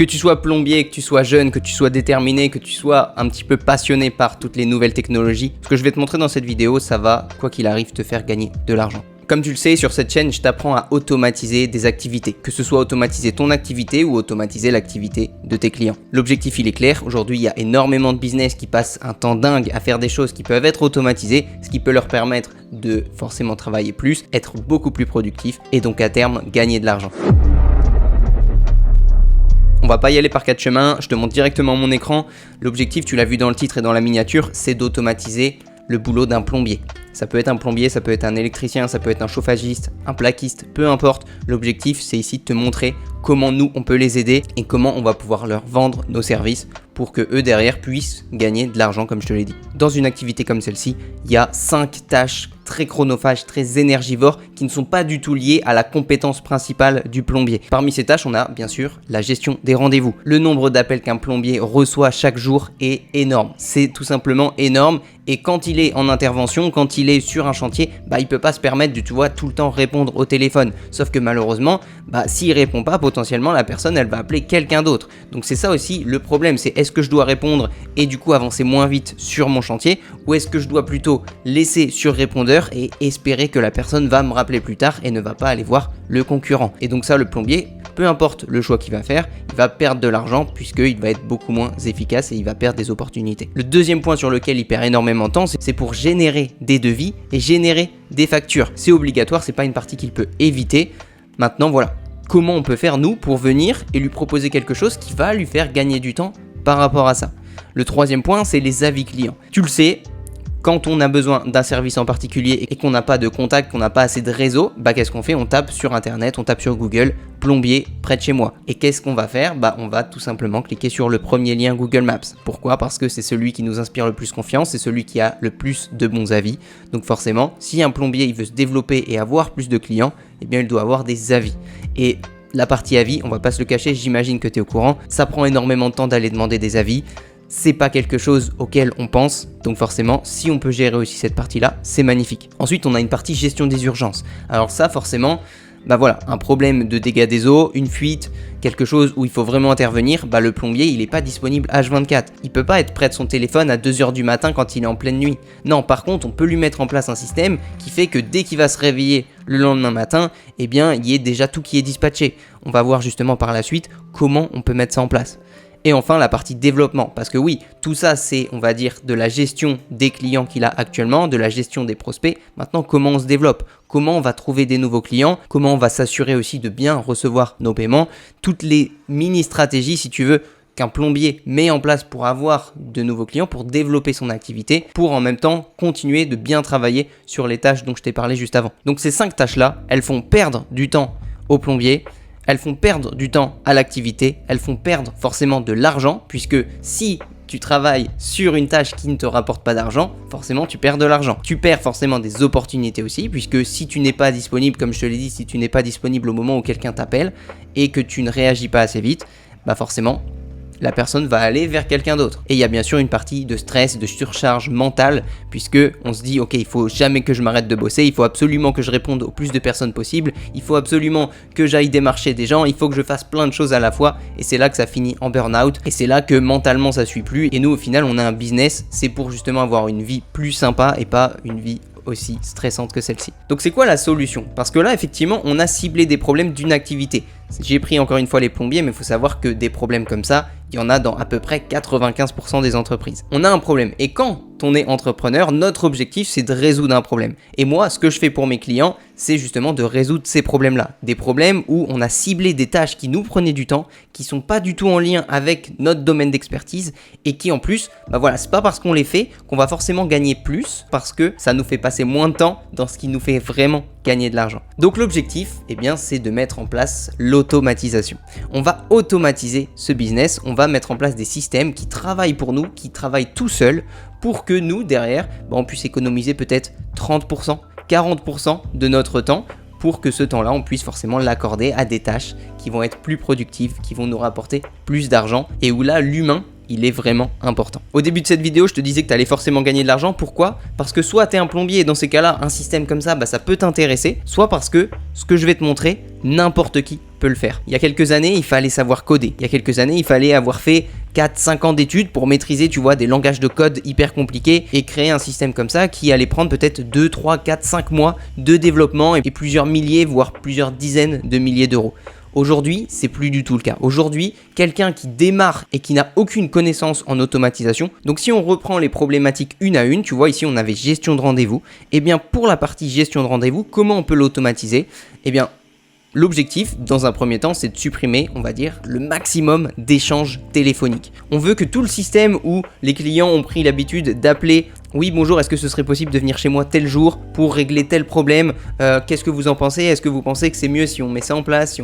Que tu sois plombier, que tu sois jeune, que tu sois déterminé, que tu sois un petit peu passionné par toutes les nouvelles technologies, ce que je vais te montrer dans cette vidéo, ça va, quoi qu'il arrive, te faire gagner de l'argent. Comme tu le sais, sur cette chaîne, je t'apprends à automatiser des activités, que ce soit automatiser ton activité ou automatiser l'activité de tes clients. L'objectif, il est clair. Aujourd'hui, il y a énormément de business qui passent un temps dingue à faire des choses qui peuvent être automatisées, ce qui peut leur permettre de forcément travailler plus, être beaucoup plus productif et donc à terme, gagner de l'argent. On va pas y aller par quatre chemins, je te montre directement mon écran. L'objectif, tu l'as vu dans le titre et dans la miniature, c'est d'automatiser le boulot d'un plombier. Ça peut être un plombier, ça peut être un électricien, ça peut être un chauffagiste, un plaquiste, peu importe. L'objectif, c'est ici de te montrer comment nous, on peut les aider et comment on va pouvoir leur vendre nos services pour que eux derrière puissent gagner de l'argent comme je te l'ai dit. Dans une activité comme celle-ci, il y a 5 tâches très chronophages, très énergivores qui ne sont pas du tout liées à la compétence principale du plombier. Parmi ces tâches, on a bien sûr la gestion des rendez-vous. Le nombre d'appels qu'un plombier reçoit chaque jour est énorme. C'est tout simplement énorme et quand il est en intervention, quand il est sur un chantier, il peut pas se permettre de tout le temps répondre au téléphone. Sauf que malheureusement, s'il répond pas, potentiellement la personne elle va appeler quelqu'un d'autre. Donc c'est ça aussi le problème, c'est est-ce que je dois répondre et du coup avancer moins vite sur mon chantier ou est-ce que je dois plutôt laisser sur répondeur et espérer que la personne va me rappeler plus tard et ne va pas aller voir le concurrent. Et donc ça, le plombier, peu importe le choix qu'il va faire, il va perdre de l'argent puisqu'il va être beaucoup moins efficace et il va perdre des opportunités. Le deuxième point sur lequel il perd énormément de temps, c'est pour générer des devis et générer des factures. C'est obligatoire, c'est pas une partie qu'il peut éviter. Maintenant, voilà. Comment on peut faire, nous, pour venir et lui proposer quelque chose qui va lui faire gagner du temps par rapport à ça. Le troisième point, c'est les avis clients. Tu le sais, quand on a besoin d'un service en particulier et qu'on n'a pas de contact, qu'on n'a pas assez de réseau, qu'est-ce qu'on fait? On tape sur internet, on tape sur Google, plombier près de chez moi. Et qu'est-ce qu'on va faire? On va tout simplement cliquer sur le premier lien Google Maps. Pourquoi? Parce que c'est celui qui nous inspire le plus confiance, c'est celui qui a le plus de bons avis. Donc forcément, si un plombier il veut se développer et avoir plus de clients, il doit avoir des avis. Et la partie avis, on va pas se le cacher, j'imagine que tu es au courant, ça prend énormément de temps d'aller demander des avis. C'est pas quelque chose auquel on pense, donc forcément, si on peut gérer aussi cette partie-là, c'est magnifique. Ensuite, on a une partie gestion des urgences. Alors ça, forcément, voilà, un problème de dégâts des eaux, une fuite, quelque chose où il faut vraiment intervenir, le plombier, il est pas disponible H24. Il peut pas être près de son téléphone à 2h du matin quand il est en pleine nuit. Non, par contre, on peut lui mettre en place un système qui fait que dès qu'il va se réveiller le lendemain matin, il y ait déjà tout qui est dispatché. On va voir justement par la suite comment on peut mettre ça en place. Et enfin, la partie développement, parce que oui, tout ça, c'est, on va dire, de la gestion des clients qu'il a actuellement, de la gestion des prospects. Maintenant, comment on se développe? Comment on va trouver des nouveaux clients? Comment on va s'assurer aussi de bien recevoir nos paiements? Toutes les mini-stratégies, si tu veux, qu'un plombier met en place pour avoir de nouveaux clients, pour développer son activité, pour en même temps continuer de bien travailler sur les tâches dont je t'ai parlé juste avant. Donc ces 5 tâches-là, elles font perdre du temps au plombier. Elles font perdre du temps à l'activité, elles font perdre forcément de l'argent, puisque si tu travailles sur une tâche qui ne te rapporte pas d'argent, forcément tu perds de l'argent. Tu perds forcément des opportunités aussi, puisque si tu n'es pas disponible, comme je te l'ai dit, si tu n'es pas disponible au moment où quelqu'un t'appelle et que tu ne réagis pas assez vite, forcément la personne va aller vers quelqu'un d'autre. Et il y a bien sûr une partie de stress, de surcharge mentale, puisque on se dit ok, il faut jamais que je m'arrête de bosser, il faut absolument que je réponde au plus de personnes possible, il faut absolument que j'aille démarcher des gens, il faut que je fasse plein de choses à la fois, et c'est là que ça finit en burn-out, et c'est là que mentalement ça suit plus, et nous au final on a un business, c'est pour justement avoir une vie plus sympa et pas une vie aussi stressante que celle-ci. Donc c'est quoi la solution? Parce que là effectivement on a ciblé des problèmes d'une activité. J'ai pris encore une fois les plombiers, mais il faut savoir que des problèmes comme ça, il y en a dans à peu près 95% des entreprises. On a un problème et quand on est entrepreneur, notre objectif c'est de résoudre un problème. Et moi, ce que je fais pour mes clients, c'est justement de résoudre ces problèmes-là. Des problèmes où on a ciblé des tâches qui nous prenaient du temps, qui sont pas du tout en lien avec notre domaine d'expertise et qui en plus, c'est pas parce qu'on les fait qu'on va forcément gagner plus, parce que ça nous fait passer moins de temps dans ce qui nous fait vraiment gagner de l'argent. Donc l'objectif, c'est de mettre en place l'automatisation. On va automatiser ce business, on va mettre en place des systèmes qui travaillent pour nous, qui travaillent tout seuls pour que nous, derrière, on puisse économiser peut-être 30%, 40% de notre temps pour que ce temps-là, on puisse forcément l'accorder à des tâches qui vont être plus productives, qui vont nous rapporter plus d'argent et où là, l'humain, il est vraiment important. Au début de cette vidéo, je te disais que tu allais forcément gagner de l'argent. Pourquoi? Parce que soit tu es un plombier et dans ces cas-là, un système comme ça, ça peut t'intéresser, soit parce que ce que je vais te montrer, n'importe qui peux le faire. Il y a quelques années, il fallait savoir coder. Il y a quelques années, il fallait avoir fait 4-5 ans d'études pour maîtriser, tu vois, des langages de code hyper compliqués et créer un système comme ça qui allait prendre peut-être 2, 3, 4, 5 mois de développement et plusieurs milliers, voire plusieurs dizaines de milliers d'euros. Aujourd'hui, c'est plus du tout le cas. Aujourd'hui, quelqu'un qui démarre et qui n'a aucune connaissance en automatisation, donc si on reprend les problématiques une à une, tu vois ici on avait gestion de rendez-vous, et bien pour la partie gestion de rendez-vous, comment on peut l'automatiser? Eh bien, l'objectif, dans un premier temps, c'est de supprimer, on va dire, le maximum d'échanges téléphoniques. On veut que tout le système où les clients ont pris l'habitude d'appeler « Oui, bonjour, est-ce que ce serait possible de venir chez moi tel jour pour régler tel problème? Qu'est-ce que vous en pensez? Est-ce que vous pensez que c'est mieux si on met ça en place?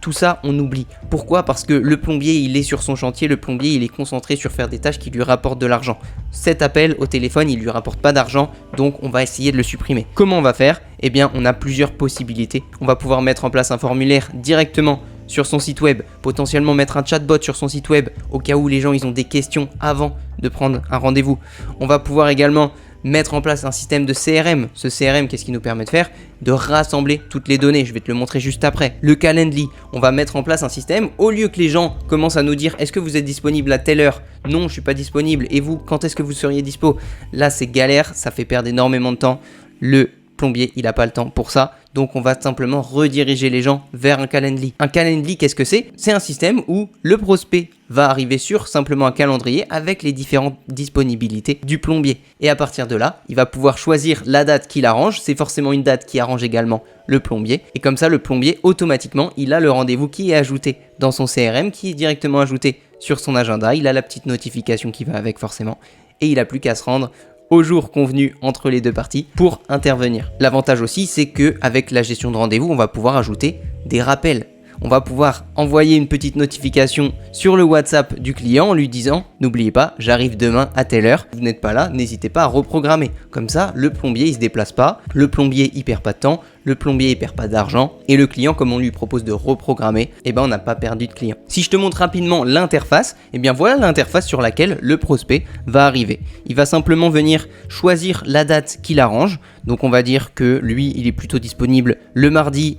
Tout ça, on oublie. Pourquoi? Parce que le plombier, il est sur son chantier, le plombier, il est concentré sur faire des tâches qui lui rapportent de l'argent. Cet appel au téléphone, il lui rapporte pas d'argent, donc on va essayer de le supprimer. Comment on va faire? Eh bien, on a plusieurs possibilités. On va pouvoir mettre en place un formulaire directement sur son site web, potentiellement mettre un chatbot sur son site web au cas où les gens ils ont des questions avant de prendre un rendez-vous. On va pouvoir également mettre en place un système de CRM. Ce CRM, qu'est-ce qu'il nous permet de faire? De rassembler toutes les données. Je vais te le montrer juste après. Le Calendly, on va mettre en place un système. Au lieu que les gens commencent à nous dire est-ce que vous êtes disponible à telle heure? Non, je suis pas disponible. Et vous, quand est-ce que vous seriez dispo? Là, c'est galère, ça fait perdre énormément de temps. Le plombier, il n'a pas le temps pour ça. Donc, on va simplement rediriger les gens vers un Calendly. Un Calendly, qu'est-ce que c'est? C'est un système où le prospect va arriver sur simplement un calendrier avec les différentes disponibilités du plombier. Et à partir de là, il va pouvoir choisir la date qu'il arrange. C'est forcément une date qui arrange également le plombier. Et comme ça, le plombier, automatiquement, il a le rendez-vous qui est ajouté dans son CRM, qui est directement ajouté sur son agenda. Il a la petite notification qui va avec forcément. Et il n'a plus qu'à se rendre au jour convenu entre les deux parties pour intervenir. L'avantage aussi, c'est que avec la gestion de rendez-vous, on va pouvoir ajouter des rappels. On va pouvoir envoyer une petite notification sur le WhatsApp du client en lui disant « N'oubliez pas, j'arrive demain à telle heure. Vous n'êtes pas là, n'hésitez pas à reprogrammer. » Comme ça, le plombier, il se déplace pas, le plombier, il perd pas de temps, le plombier, il perd pas d'argent et le client, comme on lui propose de reprogrammer, eh ben, on n'a pas perdu de client. Si je te montre rapidement l'interface, eh bien voilà l'interface sur laquelle le prospect va arriver. Il va simplement venir choisir la date qu'il arrange. Donc on va dire que lui, il est plutôt disponible le mardi,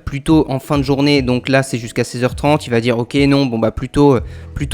plutôt en fin de journée, donc là c'est jusqu'à 16h30, il va dire ok non, bon bah plutôt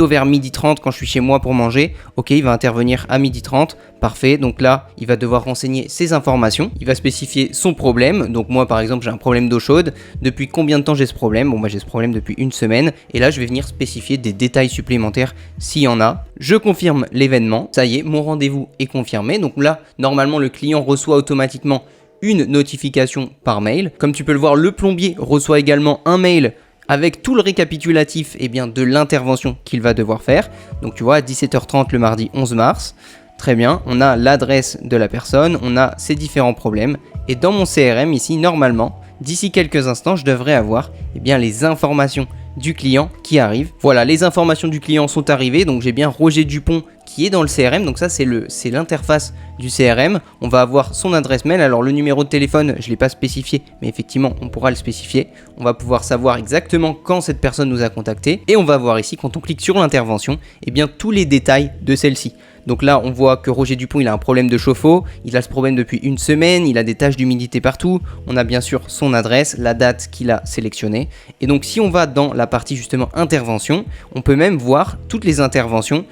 vers 12h30 quand je suis chez moi pour manger, ok il va intervenir à 12h30, parfait, donc là il va devoir renseigner ses informations, il va spécifier son problème, donc moi par exemple j'ai un problème d'eau chaude, depuis combien de temps j'ai ce problème, bon bah j'ai ce problème depuis une semaine, et là je vais venir spécifier des détails supplémentaires s'il y en a, je confirme l'événement, ça y est, mon rendez-vous est confirmé, donc là normalement le client reçoit automatiquement une notification par mail. Comme tu peux le voir, le plombier reçoit également un mail avec tout le récapitulatif de l'intervention qu'il va devoir faire. Donc tu vois, à 17h30 le mardi 11 mars. Très bien, on a l'adresse de la personne, on a ses différents problèmes. Et dans mon CRM ici, normalement, d'ici quelques instants, je devrais avoir les informations du client qui arrivent. Voilà, les informations du client sont arrivées. Donc j'ai bien Roger Dupont qui est dans le CRM. Donc ça, c'est l'interface du CRM. On va avoir son adresse mail. Alors le numéro de téléphone, je ne l'ai pas spécifié, mais effectivement, on pourra le spécifier. On va pouvoir savoir exactement quand cette personne nous a contacté. Et on va voir ici, quand on clique sur l'intervention, tous les détails de celle-ci. Donc là, on voit que Roger Dupont, il a un problème de chauffe-eau. Il a ce problème depuis une semaine. Il a des taches d'humidité partout. On a bien sûr son adresse, la date qu'il a sélectionnée. Et donc, si on va dans la partie justement intervention, on peut même voir toutes les interventions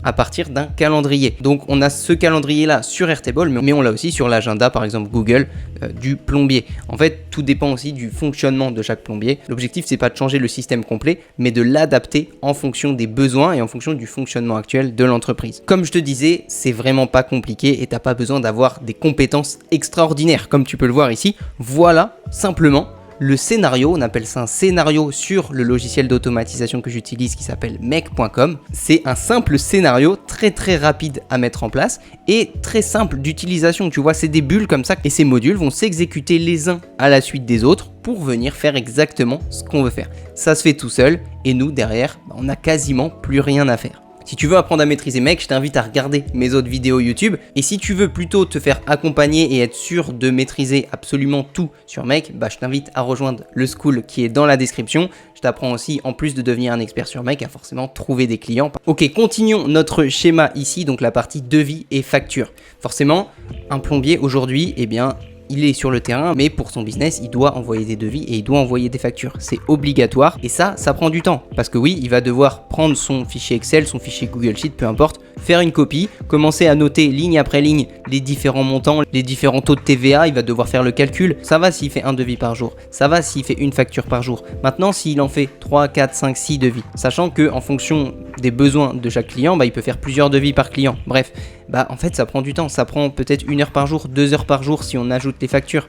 à partir d'un calendrier. Donc on a ce calendrier là sur Airtable, mais on l'a aussi sur l'agenda par exemple Google du plombier. En fait, tout dépend aussi du fonctionnement de chaque plombier. L'objectif, c'est pas de changer le système complet, mais de l'adapter en fonction des besoins et en fonction du fonctionnement actuel de l'entreprise. Comme je te disais, c'est vraiment pas compliqué et t'as pas besoin d'avoir des compétences extraordinaires. Comme tu peux le voir ici, voilà simplement le scénario. On appelle ça un scénario sur le logiciel d'automatisation que j'utilise qui s'appelle Make.com. C'est un simple scénario très rapide à mettre en place et très simple d'utilisation. Tu vois, c'est des bulles comme ça et ces modules vont s'exécuter les uns à la suite des autres pour venir faire exactement ce qu'on veut faire. Ça se fait tout seul et nous derrière, on n'a quasiment plus rien à faire. Si tu veux apprendre à maîtriser Make, je t'invite à regarder mes autres vidéos YouTube. Et si tu veux plutôt te faire accompagner et être sûr de maîtriser absolument tout sur Make, je t'invite à rejoindre le school qui est dans la description. Je t'apprends aussi, en plus de devenir un expert sur Make, à forcément trouver des clients. Ok, continuons notre schéma ici, donc la partie devis et facture. Forcément, un plombier aujourd'hui, il est sur le terrain, mais pour son business, il doit envoyer des devis et il doit envoyer des factures. C'est obligatoire et ça prend du temps. Parce que oui, il va devoir prendre son fichier Excel, son fichier Google Sheet, peu importe, faire une copie, commencer à noter ligne après ligne les différents montants, les différents taux de TVA, il va devoir faire le calcul. Ça va s'il fait un devis par jour, ça va s'il fait une facture par jour. Maintenant, s'il en fait 3, 4, 5, 6 devis, sachant que en fonction des besoins de chaque client, il peut faire plusieurs devis par client. Bref, en fait, ça prend du temps. Ça prend peut-être 1 heure par jour, 2 heures par jour si on ajoute les factures.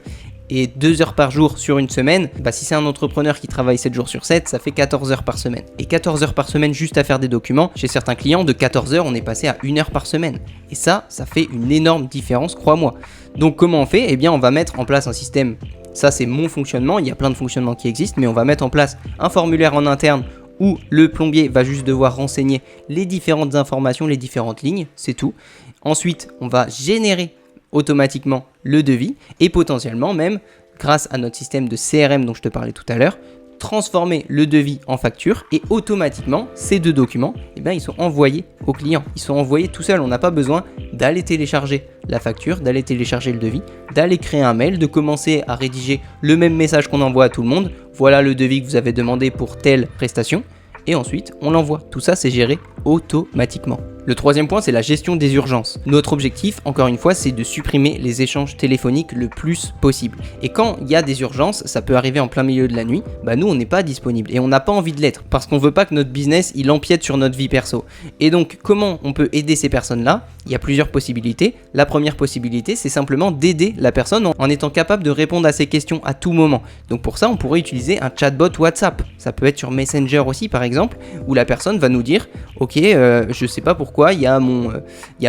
Et 2 heures par jour sur une semaine, si c'est un entrepreneur qui travaille 7 jours sur 7, ça fait 14 heures par semaine. Et 14 heures par semaine juste à faire des documents, chez certains clients, de 14 heures, on est passé à 1 heure par semaine. Et ça fait une énorme différence, crois-moi. Donc comment on fait ? Eh bien, on va mettre en place un système. Ça, c'est mon fonctionnement. Il y a plein de fonctionnements qui existent, mais on va mettre en place un formulaire en interne où le plombier va juste devoir renseigner les différentes informations, les différentes lignes, c'est tout. Ensuite, on va générer automatiquement le devis et potentiellement même, grâce à notre système de CRM dont je te parlais tout à l'heure, transformer le devis en facture et automatiquement, ces deux documents, ils sont envoyés au client. Ils sont envoyés tout seuls. On n'a pas besoin d'aller télécharger la facture, d'aller télécharger le devis, d'aller créer un mail, de commencer à rédiger le même message qu'on envoie à tout le monde. Voilà le devis que vous avez demandé pour telle prestation. Et ensuite, on l'envoie. Tout ça, c'est géré automatiquement. Le troisième point, c'est la gestion des urgences. Notre objectif, encore une fois, c'est de supprimer les échanges téléphoniques le plus possible. Et quand il y a des urgences, ça peut arriver en plein milieu de la nuit, nous, on n'est pas disponible et on n'a pas envie de l'être parce qu'on veut pas que notre business, il empiète sur notre vie perso. Et donc, comment on peut aider ces personnes-là ? Il y a plusieurs possibilités. La première possibilité, c'est simplement d'aider la personne en étant capable de répondre à ses questions à tout moment. Donc pour ça, on pourrait utiliser un chatbot WhatsApp. Ça peut être sur Messenger aussi, par exemple, où la personne va nous dire « Ok, je sais pas pourquoi, il y a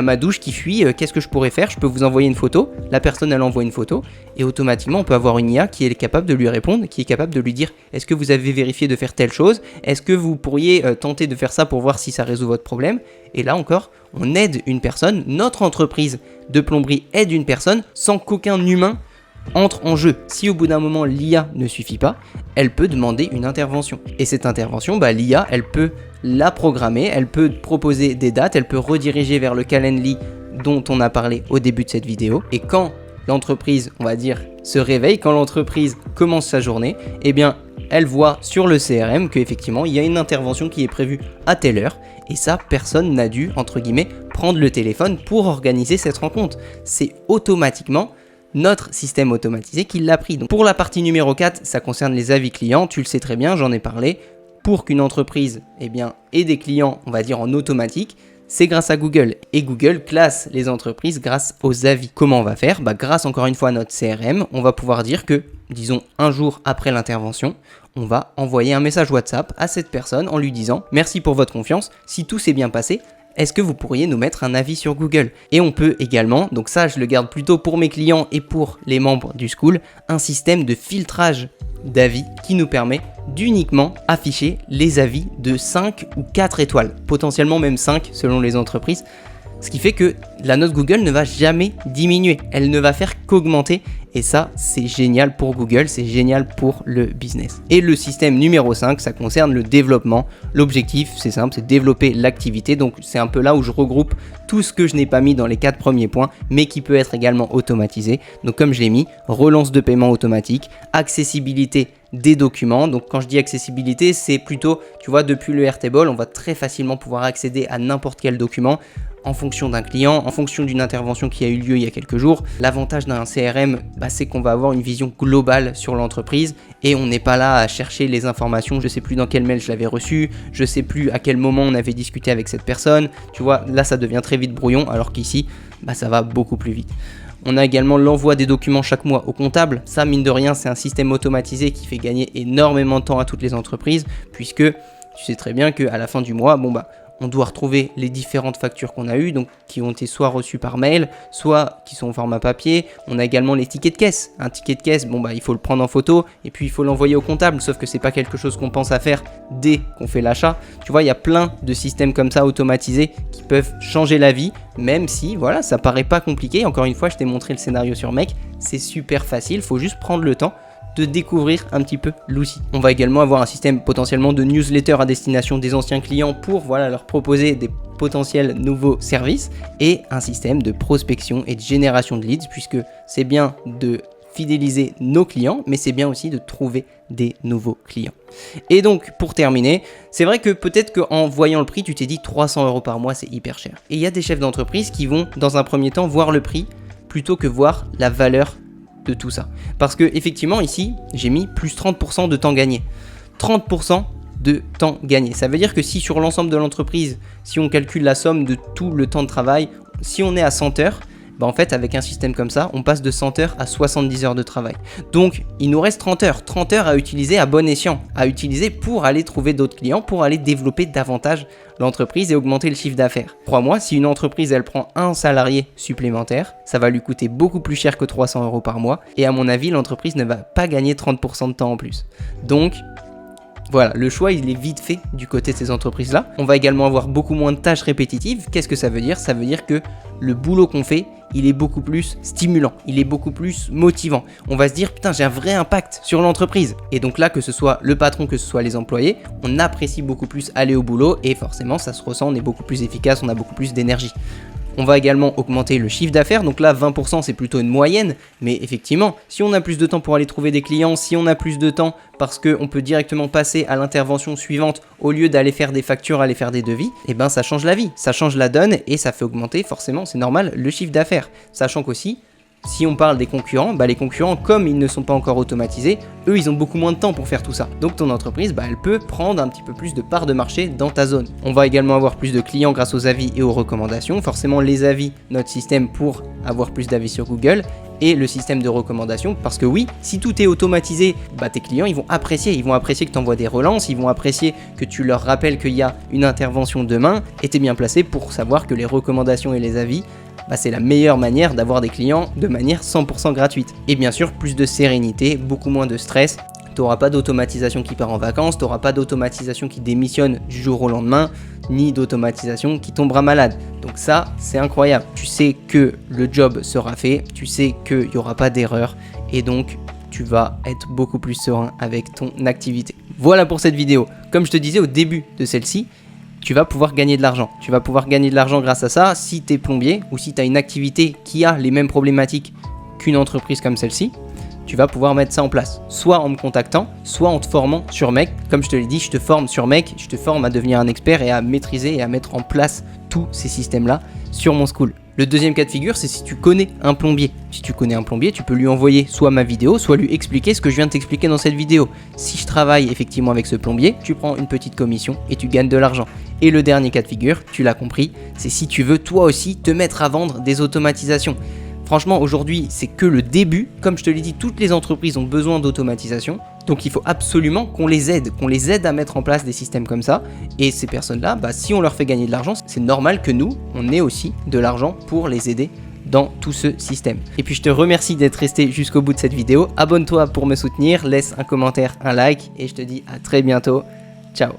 ma douche qui fuit, qu'est-ce que je pourrais faire ? Je peux vous envoyer une photo ?» La personne, elle envoie une photo et automatiquement, on peut avoir une IA qui est capable de lui répondre, qui est capable de lui dire « Est-ce que vous avez vérifié de faire telle chose ? Est-ce que vous pourriez tenter de faire ça pour voir si ça résout votre problème ?» Et là encore, on aide une personne, notre entreprise de plomberie aide une personne sans qu'aucun humain entre en jeu. Si au bout d'un moment l'IA ne suffit pas, elle peut demander une intervention. Et cette intervention, l'IA, elle peut la programmer, elle peut proposer des dates, elle peut rediriger vers le Calendly dont on a parlé au début de cette vidéo. Et quand l'entreprise, on va dire, se réveille, quand l'entreprise commence sa journée, elle voit sur le CRM qu'effectivement, il y a une intervention qui est prévue à telle heure. Et ça, personne n'a dû, entre guillemets, prendre le téléphone pour organiser cette rencontre. C'est automatiquement notre système automatisé qui l'a pris. Donc pour la partie numéro 4, ça concerne les avis clients. Tu le sais très bien, j'en ai parlé. Pour qu'une entreprise ait des clients, on va dire en automatique, c'est grâce à Google. Et Google classe les entreprises grâce aux avis. Comment on va faire ? Grâce encore une fois à notre CRM, on va pouvoir dire que, disons un jour après l'intervention, on va envoyer un message WhatsApp à cette personne en lui disant « Merci pour votre confiance, si tout s'est bien passé, est-ce que vous pourriez nous mettre un avis sur Google ?» Et on peut également, donc ça je le garde plutôt pour mes clients et pour les membres du school, un système de filtrage d'avis qui nous permet d'uniquement afficher les avis de 5 ou 4 étoiles, potentiellement même 5 selon les entreprises. Ce qui fait que la note Google ne va jamais diminuer, elle ne va faire qu'augmenter et ça c'est génial pour Google, c'est génial pour le business. Et le système numéro 5, ça concerne le développement. L'objectif c'est simple, c'est développer l'activité, donc c'est un peu là où je regroupe tout ce que je n'ai pas mis dans les 4 premiers points, mais qui peut être également automatisé. Donc comme je l'ai mis, relance de paiement automatique, accessibilité des documents. Donc quand je dis accessibilité, c'est plutôt, tu vois, depuis le Airtable, on va très facilement pouvoir accéder à n'importe quel document en fonction d'un client, en fonction d'une intervention qui a eu lieu il y a quelques jours. L'avantage d'un CRM, c'est qu'on va avoir une vision globale sur l'entreprise et on n'est pas là à chercher les informations. Je sais plus dans quel mail je l'avais reçu, je sais plus à quel moment on avait discuté avec cette personne. Tu vois, là ça devient très vite brouillon, alors qu'ici, ça va beaucoup plus vite. On a également l'envoi des documents chaque mois au comptable. Ça, mine de rien, c'est un système automatisé qui fait gagner énormément de temps à toutes les entreprises, puisque tu sais très bien qu'à la fin du mois, on doit retrouver les différentes factures qu'on a eues, donc qui ont été soit reçues par mail, soit qui sont au format papier. On a également les tickets de caisse. Un ticket de caisse, il faut le prendre en photo et puis il faut l'envoyer au comptable, sauf que c'est pas quelque chose qu'on pense à faire dès qu'on fait l'achat. Tu vois, il y a plein de systèmes comme ça automatisés qui peuvent changer la vie, même si, ça paraît pas compliqué. Encore une fois, je t'ai montré le scénario sur Make, c'est super facile, faut juste prendre le temps de découvrir un petit peu l'outil. On va également avoir un système potentiellement de newsletter à destination des anciens clients pour leur proposer des potentiels nouveaux services et un système de prospection et de génération de leads, puisque c'est bien de fidéliser nos clients, mais c'est bien aussi de trouver des nouveaux clients. Et donc, pour terminer, c'est vrai que peut-être qu'en voyant le prix, tu t'es dit 300 € par mois, c'est hyper cher. Et il y a des chefs d'entreprise qui vont, dans un premier temps, voir le prix plutôt que voir la valeur de tout ça. Parce que effectivement, ici, j'ai mis plus 30% de temps gagné. 30% de temps gagné. Ça veut dire que si sur l'ensemble de l'entreprise, si on calcule la somme de tout le temps de travail, si on est à 100 heures, bah en fait avec un système comme ça, on passe de 100 heures à 70 heures de travail. Donc il nous reste 30 heures à utiliser à bon escient, à utiliser pour aller trouver d'autres clients, pour aller développer davantage l'entreprise et augmenter le chiffre d'affaires. Crois-moi, si une entreprise elle prend un salarié supplémentaire, ça va lui coûter beaucoup plus cher que 300 € par mois et à mon avis l'entreprise ne va pas gagner 30% de temps en plus. Donc voilà, le choix il est vite fait du côté de ces entreprises-là. On va également avoir beaucoup moins de tâches répétitives. Qu'est-ce que ça veut dire? Ça veut dire que le boulot qu'on fait, il est beaucoup plus stimulant, il est beaucoup plus motivant. On va se dire, putain, j'ai un vrai impact sur l'entreprise. Et donc là, que ce soit le patron, que ce soit les employés, on apprécie beaucoup plus aller au boulot et forcément, ça se ressent, on est beaucoup plus efficace, on a beaucoup plus d'énergie. On va également augmenter le chiffre d'affaires, donc là 20% c'est plutôt une moyenne, mais effectivement, si on a plus de temps pour aller trouver des clients, si on a plus de temps parce qu'on peut directement passer à l'intervention suivante au lieu d'aller faire des factures, aller faire des devis, et ben ça change la vie, ça change la donne et ça fait augmenter forcément, c'est normal, le chiffre d'affaires. Sachant qu'aussi, si on parle des concurrents, bah les concurrents, comme ils ne sont pas encore automatisés, eux, ils ont beaucoup moins de temps pour faire tout ça. Donc ton entreprise, bah, elle peut prendre un petit peu plus de part de marché dans ta zone. On va également avoir plus de clients grâce aux avis et aux recommandations. Forcément, les avis, notre système pour avoir plus d'avis sur Google et le système de recommandation. Parce que oui, si tout est automatisé, bah, tes clients, ils vont apprécier que tu envoies des relances, ils vont apprécier que tu leur rappelles qu'il y a une intervention demain et tu es bien placé pour savoir que les recommandations et les avis, bah c'est la meilleure manière d'avoir des clients de manière 100% gratuite. Et bien sûr, plus de sérénité, beaucoup moins de stress. Tu n'auras pas d'automatisation qui part en vacances, tu n'auras pas d'automatisation qui démissionne du jour au lendemain, ni d'automatisation qui tombera malade. Donc ça, c'est incroyable. Tu sais que le job sera fait, tu sais qu'il n'y aura pas d'erreur, et donc tu vas être beaucoup plus serein avec ton activité. Voilà pour cette vidéo. Comme je te disais au début de celle-ci, tu vas pouvoir gagner de l'argent. Tu vas pouvoir gagner de l'argent grâce à ça si tu es plombier ou si tu as une activité qui a les mêmes problématiques qu'une entreprise comme celle-ci. Tu vas pouvoir mettre ça en place, soit en me contactant, soit en te formant sur Make. Comme je te l'ai dit, je te forme sur Make, je te forme à devenir un expert et à maîtriser et à mettre en place tous ces systèmes-là sur mon school. Le deuxième cas de figure, c'est si tu connais un plombier. Si tu connais un plombier, tu peux lui envoyer soit ma vidéo, soit lui expliquer ce que je viens de t'expliquer dans cette vidéo. Si je travaille effectivement avec ce plombier, tu prends une petite commission et tu gagnes de l'argent. Et le dernier cas de figure, tu l'as compris, c'est si tu veux toi aussi te mettre à vendre des automatisations. Franchement, aujourd'hui, c'est que le début. Comme je te l'ai dit, toutes les entreprises ont besoin d'automatisation. Donc il faut absolument qu'on les aide à mettre en place des systèmes comme ça. Et ces personnes-là, bah, si on leur fait gagner de l'argent, c'est normal que nous, on ait aussi de l'argent pour les aider dans tout ce système. Et puis je te remercie d'être resté jusqu'au bout de cette vidéo. Abonne-toi pour me soutenir, laisse un commentaire, un like et je te dis à très bientôt. Ciao.